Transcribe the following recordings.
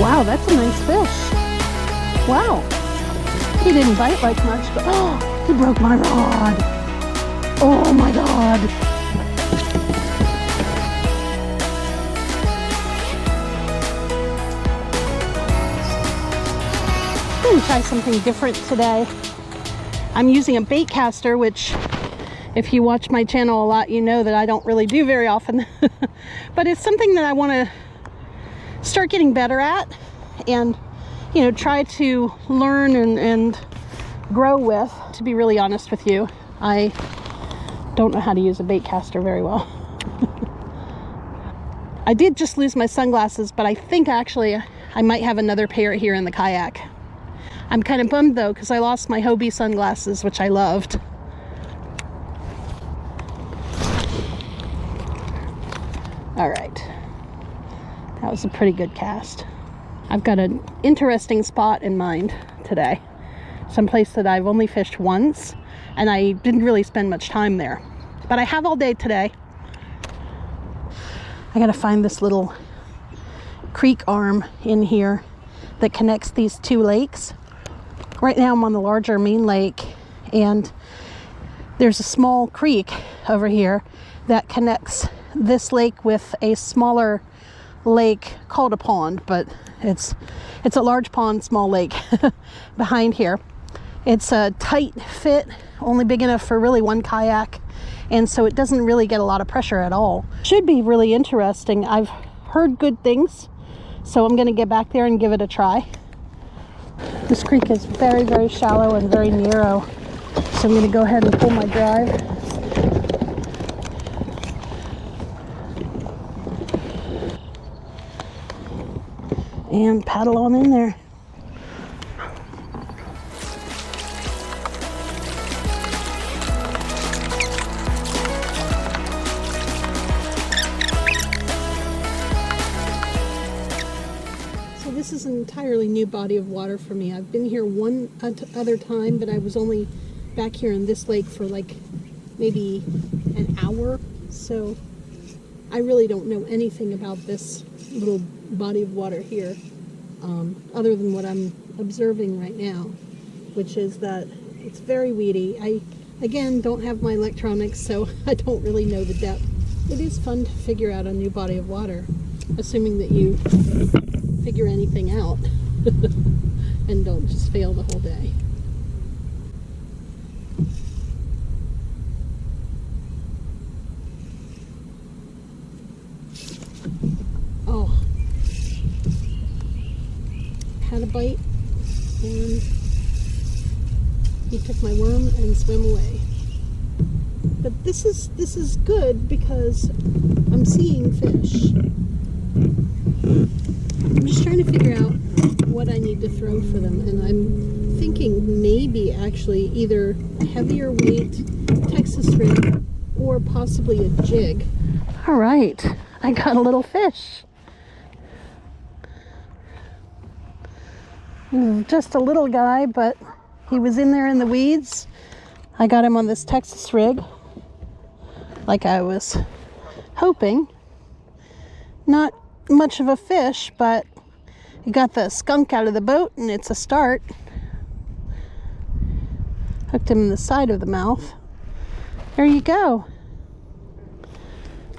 Wow, that's a nice fish. Wow. He didn't bite like much, but oh, he broke my rod. Oh my God. I'm going to try something different today. I'm using a baitcaster, which if you watch my channel a lot, you know that I don't really do very often. But it's something that I want to start getting better at and, you know, try to learn and grow with. To be really honest with you, I don't know how to use a baitcaster very well. I did just lose my sunglasses, but I think actually I might have another pair here in the kayak. I'm kind of bummed though, because I lost my Hobie sunglasses, which I loved. All right, that was a pretty good cast. I've got an interesting spot in mind today. Someplace that I've only fished once, and I didn't really spend much time there. But I have all day today. I gotta find this little creek arm in here that connects these two lakes. Right now I'm on the larger main lake, and there's a small creek over here that connects this lake with a smaller lake called a pond, but it's a large pond, small lake behind here. It's a tight fit, only big enough for really one kayak, and so it doesn't really get a lot of pressure at all. Should be really interesting. I've heard good things, so I'm going to get back there and give it a try. This creek is very, very shallow and very narrow, so I'm going to go ahead and pull my drive. And paddle on in there. So this is an entirely new body of water for me. I've been here one other time, but I was only back here in this lake for like maybe an hour. So I really don't know anything about this little body of water here, other than what I'm observing right now, which is that it's very weedy. I, again, don't have my electronics, so I don't really know the depth. It is fun to figure out a new body of water, assuming that you figure anything out and don't just fail the whole day. Oh, had a bite, and he took my worm and swam away. But this is good because I'm seeing fish. I'm just trying to figure out what I need to throw for them, and I'm thinking maybe actually either a heavier weight Texas rig or possibly a jig. All right, I got a little fish. Just a little guy, but he was in there in the weeds. I got him on this Texas rig, like I was hoping. Not much of a fish, but he got the skunk out of the boat, and it's a start. Hooked him in the side of the mouth. There you go.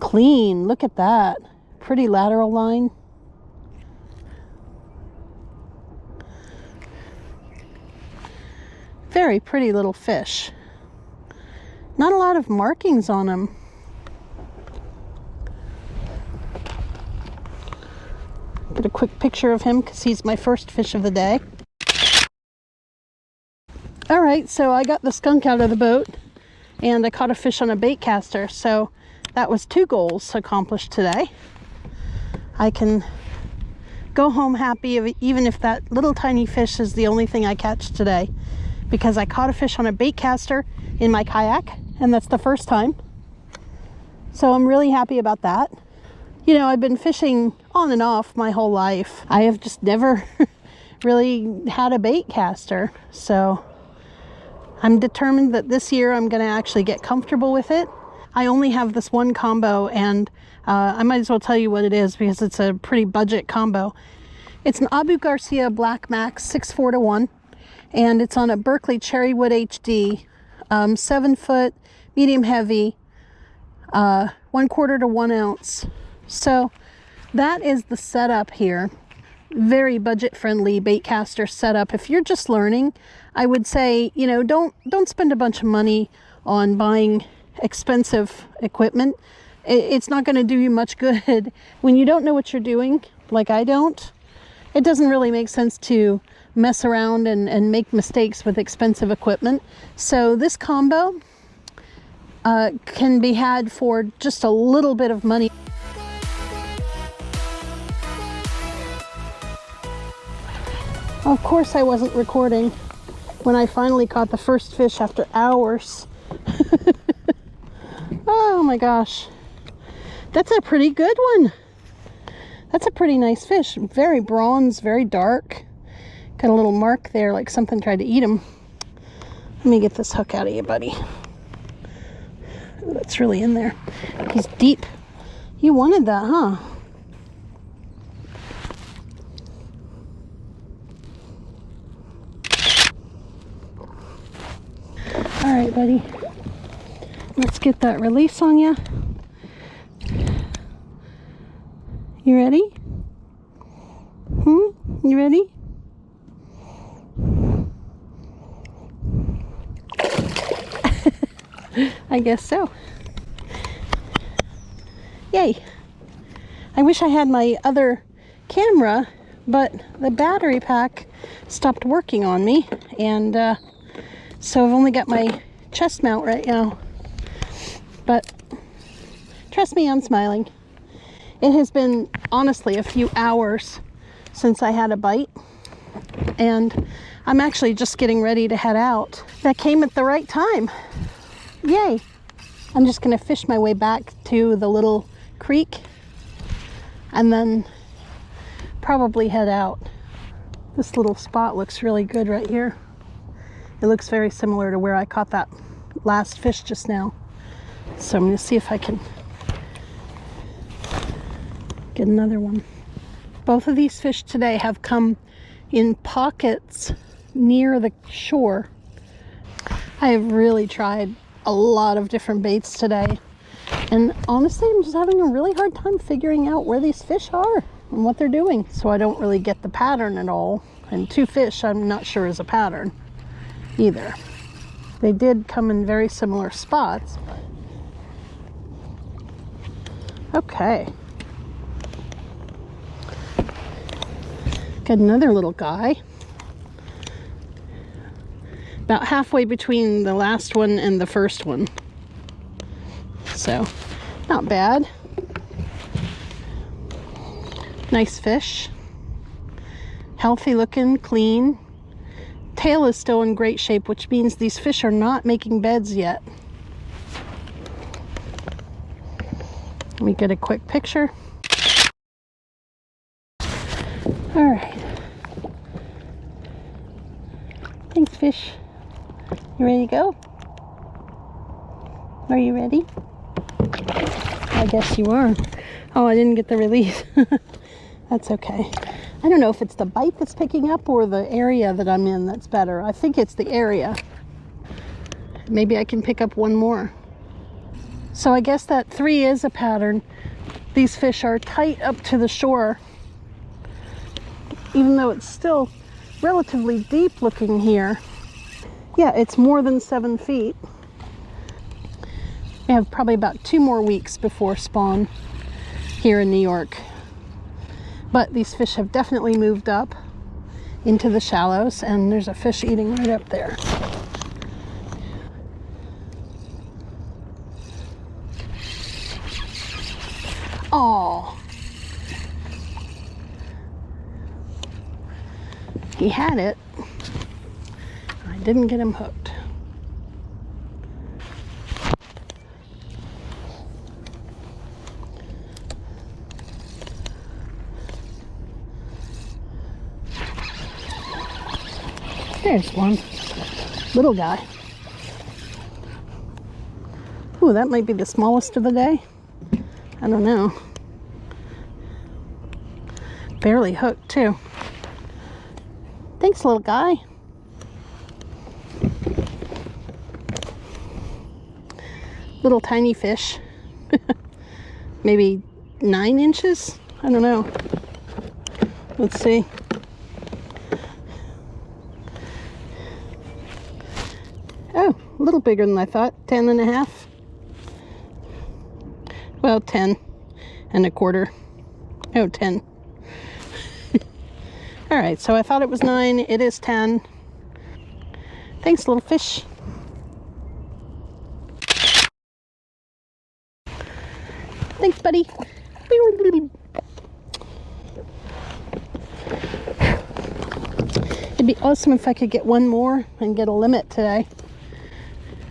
Clean, look at that. Pretty lateral line. Very pretty little fish. Not a lot of markings on him. Get a quick picture of him because he's my first fish of the day. All right, so I got the skunk out of the boat and I caught a fish on a baitcaster. So that was 2 goals accomplished today. I can go home happy even if that little tiny fish is the only thing I catch today, because I caught a fish on a baitcaster in my kayak, and that's the first time. So I'm really happy about that. You know, I've been fishing on and off my whole life. I have just never really had a baitcaster. So I'm determined that this year I'm going to actually get comfortable with it. I only have this one combo, and I might as well tell you what it is because it's a pretty budget combo. It's an Abu Garcia Black Max 6'4" to 1, and it's on a Berkeley Cherrywood HD, 7 foot, medium heavy, 1/4 to 1 ounce. So that is the setup here. Very budget friendly baitcaster setup. If you're just learning, I would say, you know, don't spend a bunch of money on buying expensive equipment. It's not going to do you much good when you don't know what you're doing, like I don't. It doesn't really make sense to mess around and make mistakes with expensive equipment. So this combo can be had for just a little bit of money. Of course I wasn't recording when I finally caught the first fish after hours. Oh my gosh. That's a pretty good one. That's a pretty nice fish. Very bronze, very dark. Got a little mark there like something tried to eat him. Let me get this hook out of you, buddy. Ooh, that's really in there. He's deep. You wanted that, huh? All right, buddy. Let's get that release on you. You ready? You ready? I guess so. Yay. I wish I had my other camera, but the battery pack stopped working on me, and so I've only got my chest mount right now. But trust me, I'm smiling. It has been, honestly, a few hours since I had a bite, and I'm actually just getting ready to head out. That came at the right time. Yay. I'm just going to fish my way back to the little creek and then probably head out. This little spot looks really good right here. It looks very similar to where I caught that last fish just now. So I'm going to see if I can get another one. Both of these fish today have come in pockets near the shore. I have really tried a lot of different baits today, and honestly I'm just having a really hard time figuring out where these fish are and what they're doing. So I don't really get the pattern at all, and 2 fish I'm not sure is a pattern either. They did come in very similar spots. Okay, got another little guy. About halfway between the last one and the first one. So, not bad. Nice fish. Healthy looking, clean. Tail is still in great shape, which means these fish are not making beds yet. Let me get a quick picture. All right. Thanks, fish. You ready to go? Are you ready? I guess you are. Oh, I didn't get the release. That's okay. I don't know if it's the bite that's picking up or the area that I'm in that's better. I think it's the area. Maybe I can pick up one more. So I guess that 3 is a pattern. These fish are tight up to the shore, even though it's still relatively deep looking here. Yeah, it's more than 7 feet. We have probably about 2 more weeks before spawn here in New York. But these fish have definitely moved up into the shallows, and there's a fish eating right up there. Oh, he had it. I didn't get him hooked. There's one little guy. Ooh, that might be the smallest of the day. I don't know. Barely hooked too. Thanks, little guy. Little tiny fish. Maybe 9 inches? I don't know. Let's see. Oh, a little bigger than I thought. 10 and a half. Well, 10 and a quarter. Oh, 10. All right, so I thought it was 9. It is 10. Thanks, little fish. Thanks, buddy. It'd be awesome if I could get one more and get a limit today.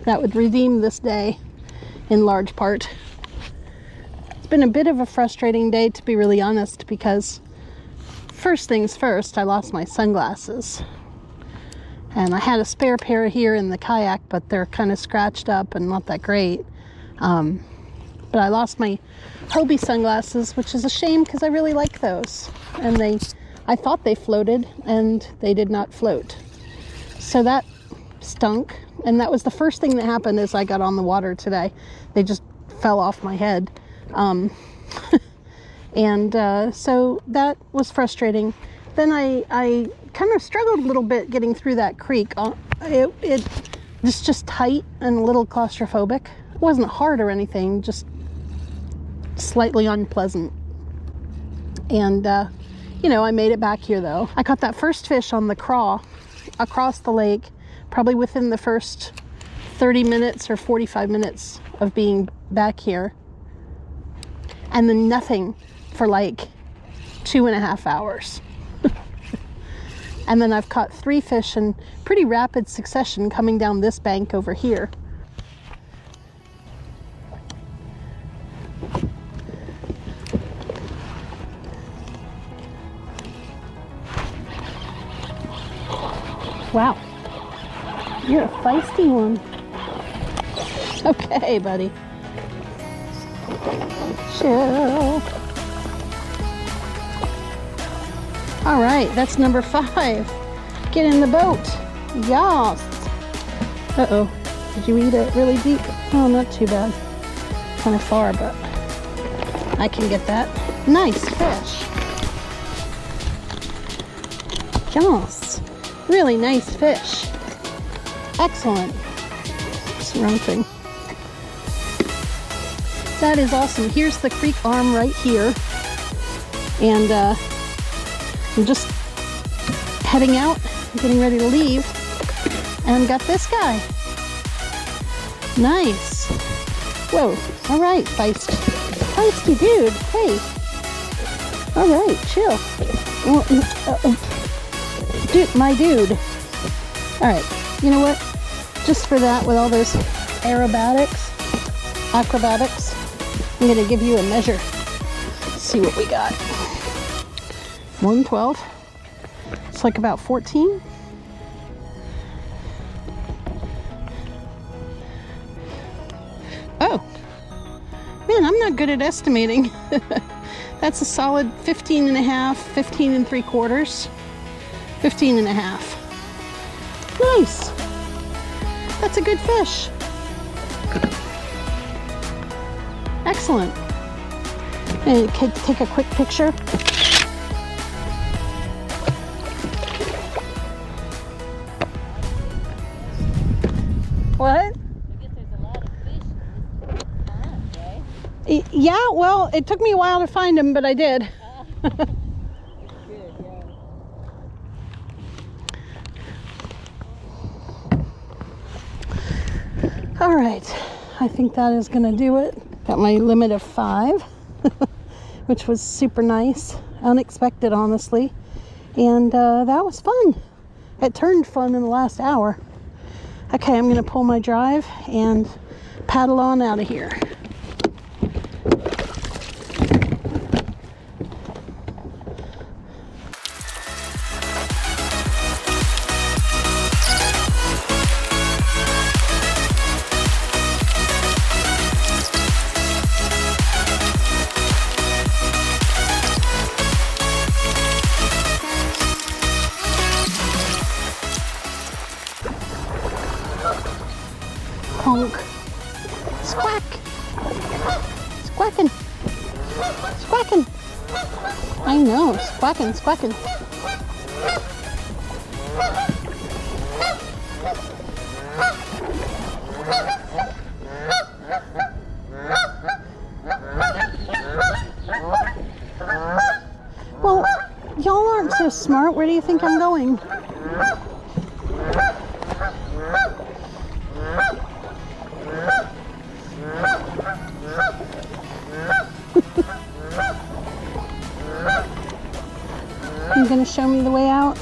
That would redeem this day in large part. It's been a bit of a frustrating day, to be really honest, because first things first, I lost my sunglasses. And I had a spare pair here in the kayak, but they're kind of scratched up and not that great. But I lost my Hobie sunglasses, which is a shame because I really like those. And I thought they floated, and they did not float. So that stunk. And that was the first thing that happened as I got on the water today. They just fell off my head. So that was frustrating. Then I kind of struggled a little bit getting through that creek. It was just tight and a little claustrophobic. It wasn't hard or anything, just slightly unpleasant. And I made it back here though. I caught that first fish on the craw across the lake, probably within the first 30 minutes or 45 minutes of being back here. And then nothing for like 2.5 hours. And then I've caught 3 fish in pretty rapid succession coming down this bank over here. Wow, you're a feisty one. Okay, buddy. Chill. All right, that's number 5. Get in the boat. Yes. Uh-oh, did you eat it really deep? Oh, not too bad. Kind of far, but I can get that. Nice fish. Yes. Really nice fish. Excellent. It's wrong thing. That is awesome. Here's the creek arm right here. And I'm just heading out, getting ready to leave. And got this guy. Nice. Whoa. All right, feisty dude. Hey. All right, chill. Dude, my dude. All right, you know what? Just for that, with all those acrobatics, I'm gonna give you a measure. Let's see what we got. 112. It's like about 14. Oh, man, I'm not good at estimating. That's a solid 15 and a half, 15 and 3/4. 15 and a half. Nice. That's a good fish. Excellent. And take a quick picture. What? I guess there's a lot of fish in this pond, right? Yeah, well, it took me a while to find them, but I did. All right, I think that is gonna do it. Got my limit of 5, which was super nice, unexpected, honestly. And that was fun. It turned fun in the last hour. Okay, I'm gonna pull my drive and paddle on out of here. Honk. Squawk. Squawking. Squawking. I know, squawking, squawking. Well, y'all aren't so smart. Where do you think I'm going? You gonna show me the way out?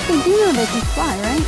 They do know they can fly, right?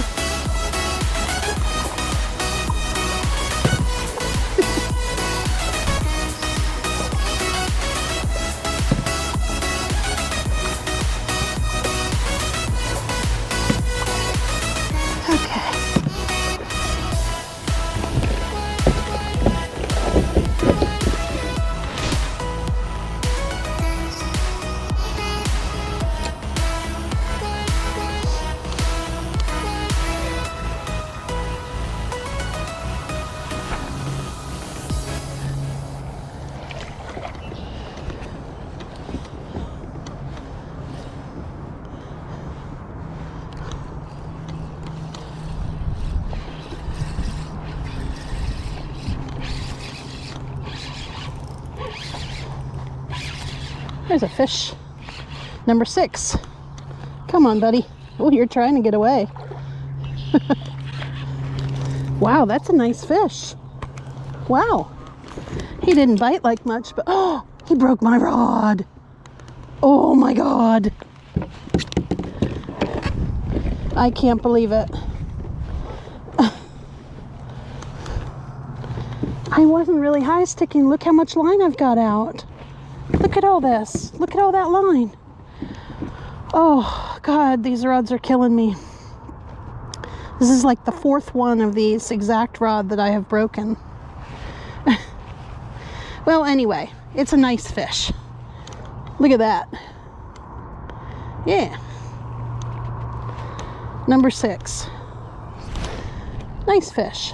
There's a fish. Number 6. Come on, buddy. Oh, you're trying to get away. Wow, that's a nice fish. Wow. He didn't bite like much, but oh, he broke my rod. Oh my God. I can't believe it. I wasn't really high sticking. Look how much line I've got out. Look at all this. Look at all that line. Oh, God, these rods are killing me. This is like the 4th one of these exact rod that I have broken. Well, anyway, it's a nice fish. Look at that. Yeah. Number 6. Nice fish.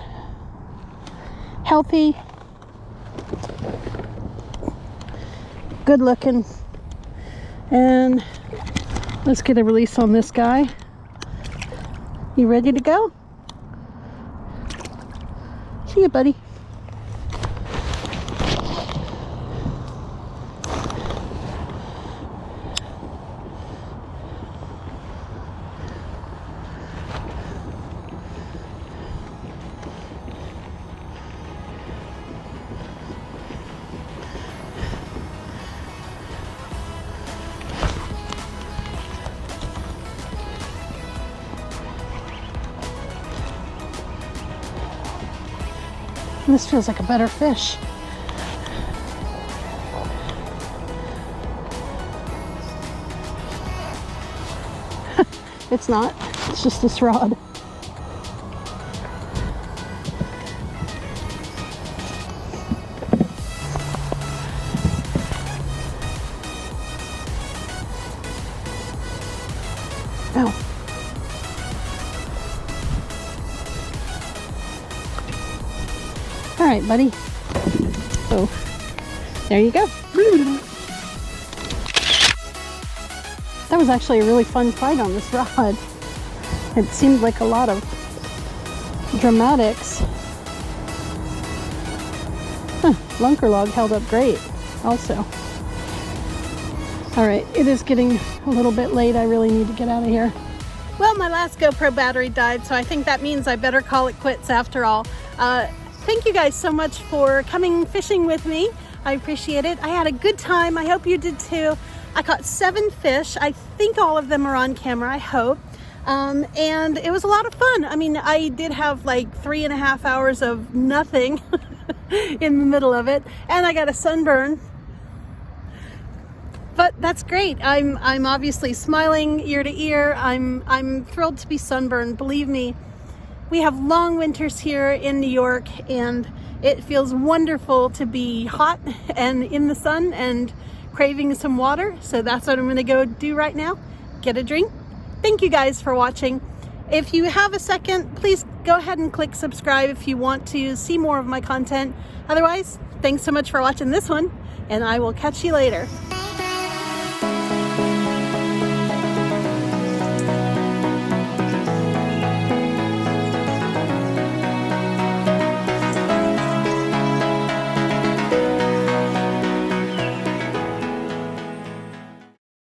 Healthy. Good looking. And let's get a release on this guy. You ready to go? See you, buddy. This feels like a better fish. It's not. It's just this rod. Oh. All right, buddy. Oh, there you go. That was actually a really fun fight on this rod. It seemed like a lot of dramatics. Lunker log held up great also. All right, it is getting a little bit late. I really need to get out of here. Well, my last GoPro battery died, so I think that means I better call it quits after all. Thank you guys so much for coming fishing with me. I appreciate it. I had a good time. I hope you did too. I caught 7 fish. I think all of them are on camera, I hope. And it was a lot of fun. I mean, I did have like 3.5 hours of nothing in the middle of it. And I got a sunburn. But that's great. I'm obviously smiling ear to ear. I'm thrilled to be sunburned. Believe me, we have long winters here in New York, and it feels wonderful to be hot and in the sun and craving some water. So that's what I'm going to go do right now. Get a drink. Thank you guys for watching. If you have a second, please go ahead and click subscribe if you want to see more of my content. Otherwise, thanks so much for watching this one, and I will catch you later.